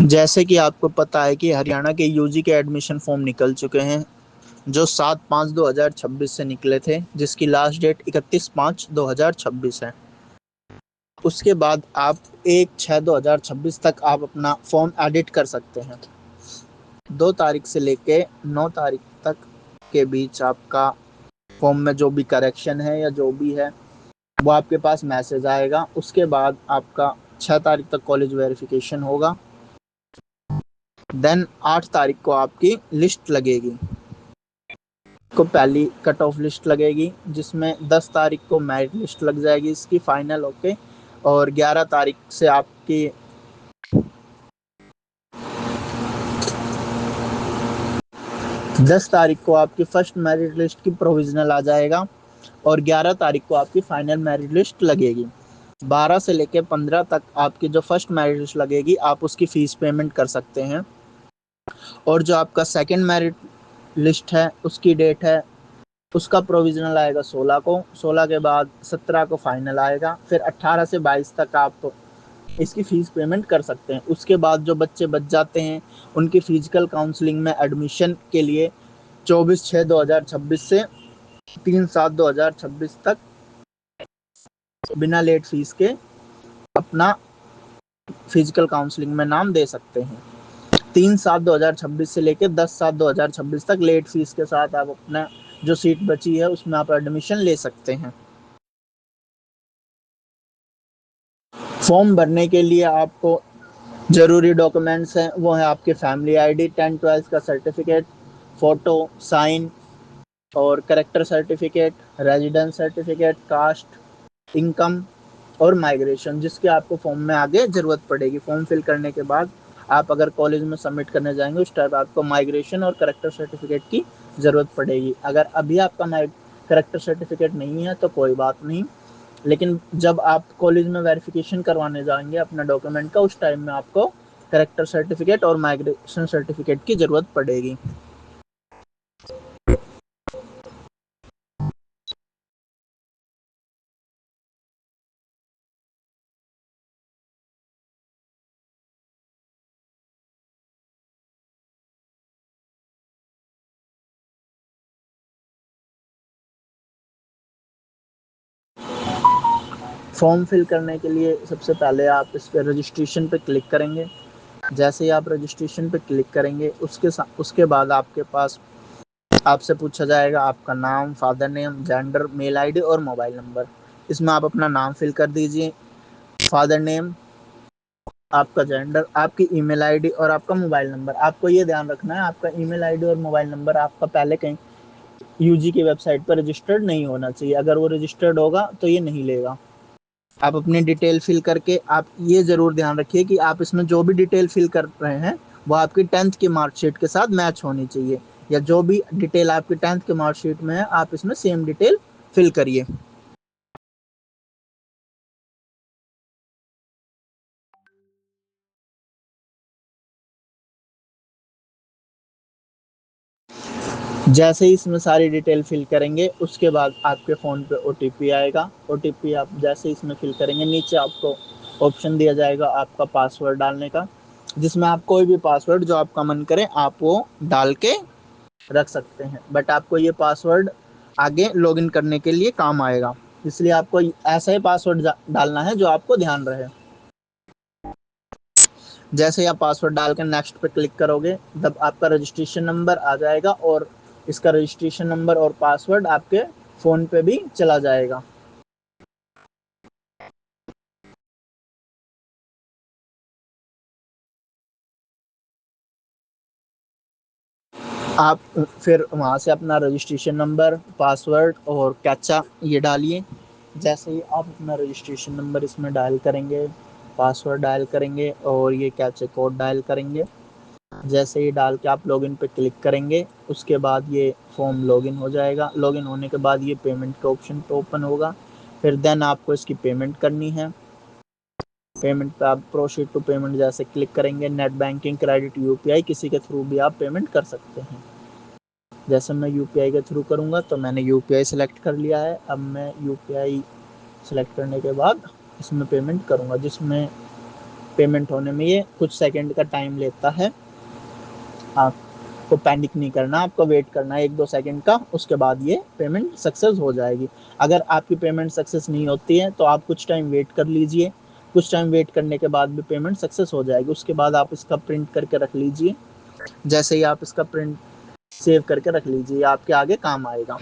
जैसे कि आपको पता है कि हरियाणा के यूजी के एडमिशन फॉर्म निकल चुके हैं, जो 7/5/2026 से निकले थे, जिसकी लास्ट डेट 31/5/2026 है। उसके बाद आप 1/6/2026 तक आप अपना फॉर्म एडिट कर सकते हैं। 2 तारीख से लेके 9 तारीख तक के बीच आपका फॉर्म में जो भी करेक्शन है या जो भी है वो आपके पास मैसेज आएगा। उसके बाद आपका 6 तारीख तक कॉलेज वेरिफिकेशन होगा। देन 8 तारीख को आपकी लिस्ट लगेगी, को पहली कट ऑफ लिस्ट लगेगी, जिसमें 10 तारीख को मेरिट लिस्ट लग जाएगी इसकी फाइनल होके, और 11 तारीख से आपकी 10 तारीख को आपकी फर्स्ट मेरिट लिस्ट की प्रोविजनल आ जाएगा, और 11 तारीख को आपकी फाइनल मेरिट लिस्ट लगेगी। 12 से लेकर 15 तक आपकी जो फर्स्ट मेरिट लिस्ट लगेगी आप उसकी फीस पेमेंट कर सकते हैं, और जो आपका सेकंड मेरिट लिस्ट है उसकी डेट है, उसका प्रोविजनल आएगा 16 को, 16 के बाद 17 को फाइनल आएगा, फिर 18 से 22 तक आप इसकी फीस पेमेंट कर सकते हैं। उसके बाद जो बच्चे बच जाते हैं उनकी फिजिकल काउंसलिंग में एडमिशन के लिए 24/6/2026 से 3/7/2026 तक बिना लेट फीस के अपना फिजिकल काउंसलिंग में नाम दे सकते हैं। 3/7/2026 से लेकर 10/7/2026 तक लेट फीस के साथ आप अपना जो सीट बची है उसमें आप एडमिशन ले सकते हैं। फॉर्म भरने के लिए आपको जरूरी डॉक्यूमेंट्स हैं, वो है आपके फैमिली आईडी, 10-12 का सर्टिफिकेट, फोटो, साइन और character certificate, residence certificate, caste, income और माइग्रेशन, जिसके आपको फॉर्म में आगे ज़रूरत पड़ेगी। फॉर्म फिल करने के बाद आप अगर कॉलेज में सबमिट करने जाएंगे उस टाइम आपको माइग्रेशन और करेक्टर सर्टिफिकेट की ज़रूरत पड़ेगी। अगर अभी आपका करेक्टर सर्टिफिकेट नहीं है तो कोई बात नहीं, लेकिन जब आप कॉलेज में वेरिफिकेशन करवाने जाएंगे अपना डॉक्यूमेंट का उस टाइम में आपको करेक्टर सर्टिफिकेट और माइग्रेशन सर्टिफिकेट की ज़रूरत पड़ेगी। फॉर्म फिल करने के लिए सबसे पहले आप इस पर रजिस्ट्रेशन पे क्लिक करेंगे। जैसे ही आप रजिस्ट्रेशन पे क्लिक करेंगे उसके बाद आपके पास आपसे पूछा जाएगा आपका नाम, father name, gender, mail ID और मोबाइल नंबर। इसमें आप अपना नाम फिल कर दीजिए, फादर नेम, आपका जेंडर, आपकी ईमेल आईडी और आपका मोबाइल नंबर। आपको ये ध्यान रखना है आपका ईमेल आईडी और मोबाइल नंबर आपका पहले कहीं यूजी की वेबसाइट पर रजिस्टर्ड नहीं होना चाहिए। अगर वो रजिस्टर्ड होगा तो ये नहीं लेगा। आप अपनी डिटेल फिल करके आप ये ज़रूर ध्यान रखिए कि आप इसमें जो भी डिटेल फिल कर रहे हैं वो आपकी 10th की मार्कशीट के साथ मैच होनी चाहिए, या जो भी डिटेल आपकी 10th की मार्कशीट में है आप इसमें सेम डिटेल फिल करिए। जैसे ही इसमें सारी डिटेल फिल करेंगे उसके बाद आपके फ़ोन पे ओटीपी आएगा। ओटीपी आप जैसे ही इसमें फिल करेंगे नीचे आपको ऑप्शन दिया जाएगा आपका पासवर्ड डालने का, जिसमें आप कोई भी पासवर्ड जो आपका मन करे आप वो डाल के रख सकते हैं, बट आपको ये पासवर्ड आगे लॉगिन करने के लिए काम आएगा, इसलिए आपको ऐसा ही पासवर्ड डालना है जो आपको ध्यान रहे। जैसे ही आप पासवर्ड डालकर नेक्स्ट पे क्लिक करोगे तब आपका रजिस्ट्रेशन नंबर आ जाएगा, और इसका रजिस्ट्रेशन नंबर और पासवर्ड आपके फ़ोन पे भी चला जाएगा। आप फिर वहाँ से अपना रजिस्ट्रेशन नंबर, पासवर्ड और कैप्चा ये डालिए। जैसे ही आप अपना रजिस्ट्रेशन नंबर इसमें डायल करेंगे, पासवर्ड डायल करेंगे और ये कैप्चा कोड डायल करेंगे, जैसे ही डाल के आप लॉगिन पे क्लिक करेंगे उसके बाद ये फॉर्म लॉगिन हो जाएगा। लॉगिन होने के बाद ये पेमेंट का ऑप्शन पे ओपन होगा, फिर देन आपको इसकी पेमेंट करनी है। पेमेंट पे आप प्रोसीड टू पेमेंट जैसे क्लिक करेंगे, नेट बैंकिंग, क्रेडिट, यूपीआई किसी के थ्रू भी आप पेमेंट कर सकते हैं। जैसे मैं यूपीआई के थ्रू करूँगा तो मैंने यूपीआई सेलेक्ट कर लिया है। अब मैं यूपीआई सेलेक्ट करने के बाद इसमें पेमेंट करूँगा, जिसमें पेमेंट होने में ये कुछ सेकंड का टाइम लेता है। आपको पैनिक नहीं करना, आपको वेट करना है 1-2 सेकंड का, उसके बाद ये पेमेंट सक्सेस हो जाएगी। अगर आपकी पेमेंट सक्सेस नहीं होती है तो आप कुछ टाइम वेट कर लीजिए, कुछ टाइम वेट करने के बाद भी पेमेंट सक्सेस हो जाएगी। उसके बाद आप इसका प्रिंट करके रख लीजिए। जैसे ही आप इसका प्रिंट सेव करके रख लीजिए, आपके आगे काम आएगा।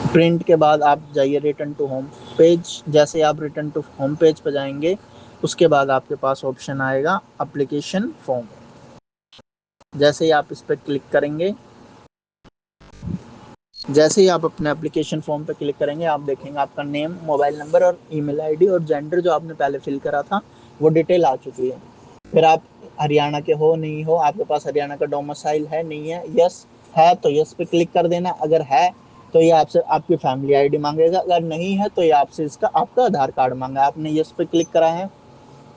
प्रिंट के बाद आप जाइए रिटर्न टू होम पेज। जैसे आप रिटर्न टू होम पेज पर जाएंगे, उसके बाद आपके पास ऑप्शन आएगा एप्लीकेशन फॉर्म। जैसे ही आप इस पर क्लिक करेंगे, जैसे ही आप अपने एप्लीकेशन फॉर्म पे क्लिक करेंगे, आप देखेंगे आपका नेम, मोबाइल नंबर और ईमेल आईडी और जेंडर जो आपने पहले फिल करा था वो डिटेल आ चुकी है। फिर आप हरियाणा के हो नहीं हो, आपके पास हरियाणा का डोमिसाइल है नहीं है, यस है तो यस पे क्लिक कर देना। अगर है तो ये आपसे आपकी फैमिली आईडी मांगेगा, अगर नहीं है तो ये आपसे इसका आपका आधार कार्ड मांगा है। आपने यस पे क्लिक करा है,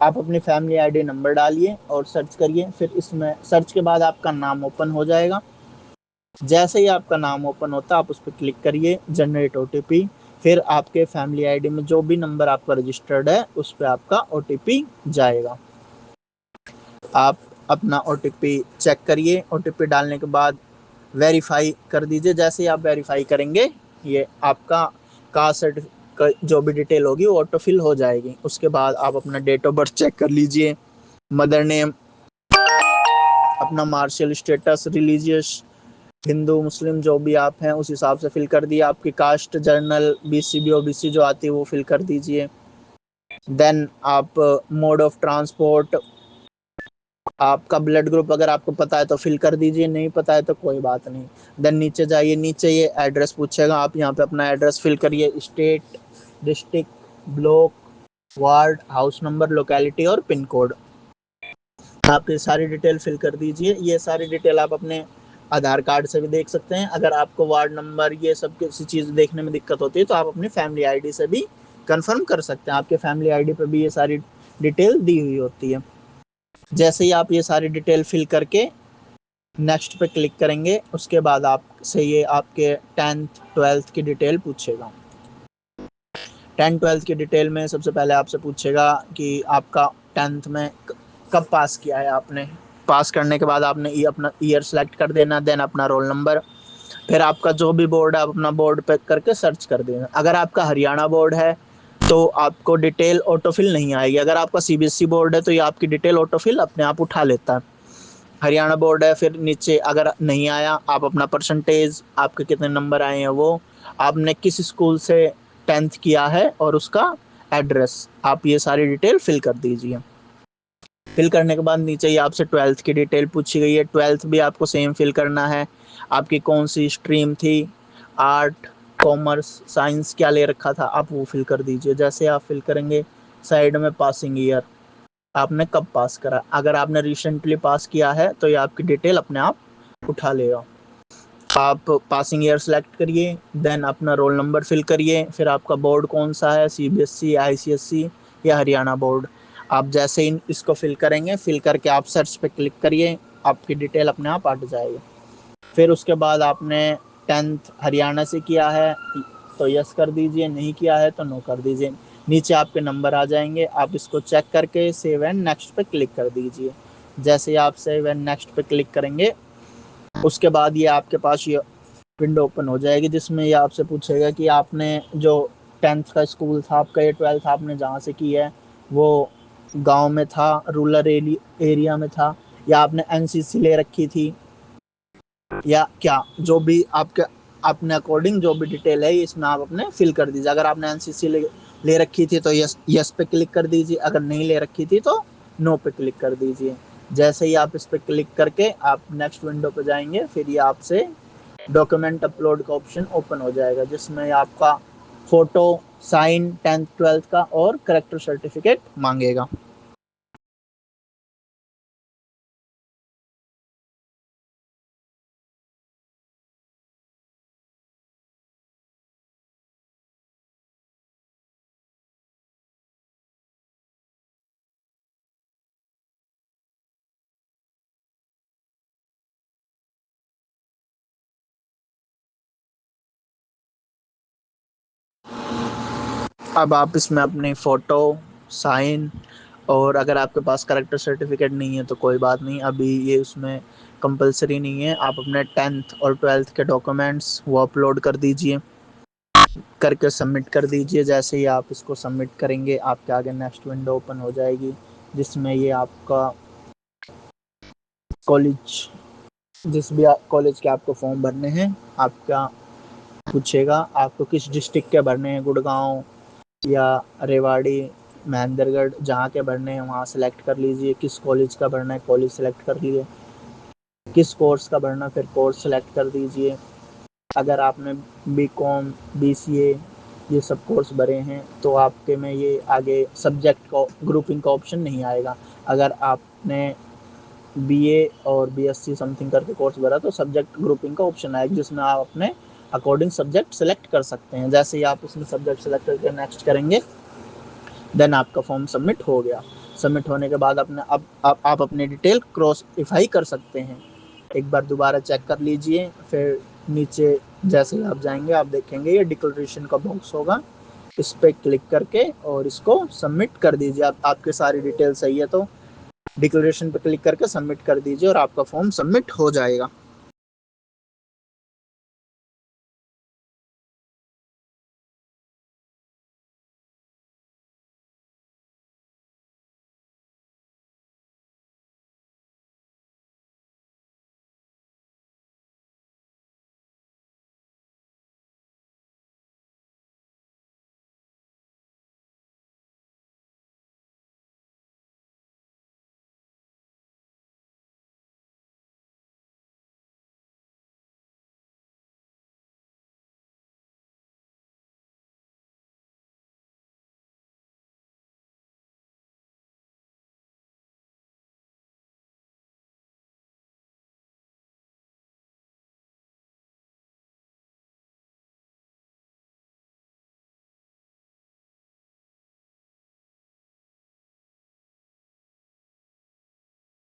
आप अपनी फैमिली आईडी नंबर डालिए और सर्च करिए। फिर इसमें सर्च के बाद आपका नाम ओपन हो जाएगा। जैसे ही आपका नाम ओपन होता है, आप उस पर क्लिक करिए, जनरेट ओटीपी। फिर आपके फैमिली आईडी में जो भी नंबर आपका रजिस्टर्ड है उस पर आपका ओटीपी जाएगा। आप अपना ओटीपी चेक करिए, ओटीपी डालने के बाद वेरीफाई कर दीजिए। जैसे ही आप वेरीफाई करेंगे, ये आपका कास्ट सर्टिफिकेट जो भी डिटेल होगी वो ऑटोफिल हो जाएगी। उसके बाद आप अपना डेट ऑफ बर्थ चेक कर लीजिए, मदर नेम, अपना मार्शल स्टेटस, रिलीजियस, हिंदू मुस्लिम जो भी आप हैं उस हिसाब से फिल कर दिए। आपकी कास्ट जर्नल बीसीबी ओबीसी जो आती है वो फिल कर दीजिए। देन आप मोड ऑफ ट्रांसपोर्ट, आपका ब्लड ग्रुप अगर आपको पता है तो फिल कर दीजिए, नहीं पता है तो कोई बात नहीं। देन नीचे जाइए, नीचे ये एड्रेस पूछेगा, आप यहाँ पे अपना एड्रेस फिल करिए, state, district, block, ward, house number, locality और पिन कोड। आप ये सारी डिटेल फिल कर दीजिए। ये सारी डिटेल आप अपने आधार कार्ड से भी देख सकते हैं। अगर आपको वार्ड नंबर ये सब किसी चीज़ देखने में दिक्कत होती है तो आप अपनी फैमिली आईडी से भी कंफर्म कर सकते हैं। आपके फैमिली आईडी पे भी ये सारी डिटेल दी हुई होती है। जैसे ही आप ये सारी डिटेल फिल करके नेक्स्ट पे क्लिक करेंगे, उसके बाद आपसे ये आपके 10th 12th की डिटेल पूछेगा। 10 12th की डिटेल में सबसे पहले आपसे पूछेगा कि आपका 10th में कब पास किया है आपने। पास करने के बाद आपने ये अपना ईयर सेलेक्ट कर देना, देन अपना रोल नंबर। फिर आपका जो भी बोर्ड है आप अपना बोर्ड पे करके सर्च कर देना। अगर आपका हरियाणा बोर्ड है तो आपको डिटेल ऑटोफिल नहीं आएगी। अगर आपका सीबीएसई बोर्ड है तो ये आपकी डिटेल ऑटोफिल अपने आप उठा लेता है। हरियाणा बोर्ड है, फिर नीचे अगर नहीं आया, आप अपना परसेंटेज, आपके कितने नंबर आए हैं वो, आपने किस स्कूल से 10th किया है और उसका एड्रेस, आप ये सारी डिटेल फिल कर दीजिए। फिल करने के बाद नीचे ही आपसे 12th की डिटेल पूछी गई है, 12th भी आपको सेम फिल करना है। आपकी कौन सी स्ट्रीम थी, आर्ट, कॉमर्स, साइंस क्या ले रखा था, आप वो फिल कर दीजिए। जैसे आप फिल करेंगे, साइड में पासिंग ईयर, आपने कब पास करा। अगर आपने रिसेंटली पास किया है तो ये आपकी डिटेल अपने आप उठा लेगा। आप पासिंग ईयर सेलेक्ट करिए, देन अपना रोल नंबर फिल करिए। फिर आपका बोर्ड कौन सा है, सीबीएसई, आईसीएसई या हरियाणा बोर्ड। आप जैसे ही इसको फिल करेंगे, फिल करके आप सर्च पे क्लिक करिए, आपकी डिटेल अपने आप हट जाएगी। फिर उसके बाद आपने 10th हरियाणा से किया है तो यस कर दीजिए, नहीं किया है तो नो कर दीजिए। नीचे आपके नंबर आ जाएंगे, आप इसको चेक करके सेव एंड नेक्स्ट पे क्लिक कर दीजिए। जैसे ही आप सेव एंड नेक्स्ट पे क्लिक करेंगे, उसके बाद ये आपके पास ये विंडो ओपन हो जाएगी जिसमें ये आपसे पूछेगा कि आपने जो 10th का स्कूल था आपका, ये 12th आपने जहाँ से की है वो गांव में था, रूरल एरिया में था, या आपने एनसीसी ले रखी थी, या क्या, जो भी आपके अपने अकॉर्डिंग जो भी डिटेल है इसमें आप अपने फिल कर दीजिए। अगर आपने एनसीसी ले रखी थी तो यस पे क्लिक कर दीजिए, अगर नहीं ले रखी थी तो नो पे क्लिक कर दीजिए। जैसे ही आप इस पे क्लिक करके आप नेक्स्ट विंडो पे जाएंगे, फिर ये आपसे डॉक्यूमेंट अपलोड का ऑप्शन ओपन हो जाएगा जिसमें आपका फोटो, साइन 10th 12th का और करेक्टर सर्टिफिकेट मांगेगा। अब आप इसमें अपनी फ़ोटो, साइन, और अगर आपके पास करेक्टर सर्टिफिकेट नहीं है तो कोई बात नहीं, अभी ये उसमें कंपलसरी नहीं है। आप अपने 10th और 12th के डॉक्यूमेंट्स वो अपलोड कर दीजिए, करके सबमिट कर दीजिए। जैसे ही आप इसको सबमिट करेंगे आपके आगे नेक्स्ट विंडो ओपन हो जाएगी, जिसमें ये आपका कॉलेज, जिस भी कॉलेज के आपको फॉर्म भरने हैं, आपका पूछेगा आपको किस डिस्ट्रिक्ट के भरने हैं, गुड़गांव या रेवाड़ी, महेंद्रगढ़, जहाँ के भरने हैं वहाँ सेलेक्ट कर लीजिए। किस कॉलेज का भरना है, कॉलेज सेलेक्ट कर लीजिए। किस कोर्स का भरना, फिर कोर्स सेलेक्ट कर दीजिए। अगर आपने बीकॉम, बीसीए ये सब कोर्स भरे हैं तो आपके में ये आगे सब्जेक्ट का ग्रुपिंग का ऑप्शन नहीं आएगा। अगर आपने बीए और बीएससी समथिंग करके कोर्स भरा तो सब्जेक्ट ग्रुपिंग का ऑप्शन आएगा, जिसमें आप अपने अकॉर्डिंग सब्जेक्ट सेलेक्ट कर सकते हैं। जैसे ही आप उसमें सब्जेक्ट सेलेक्ट करके नेक्स्ट करेंगे, देन आपका फॉर्म सबमिट हो गया। सबमिट होने के बाद अपने अब आप अपनी डिटेल क्रॉस वेरीफाई कर सकते हैं। एक बार दोबारा चेक कर लीजिए, फिर नीचे जैसे ही आप जाएंगे आप देखेंगे ये डिक्लेरेशन का बॉक्स होगा, इस पर क्लिक करके और इसको सबमिट कर दीजिए। आपकी सारी डिटेल सही है तो डिक्लेरेशन पे क्लिक करके सबमिट कर दीजिए और आपका फॉर्म सबमिट हो जाएगा।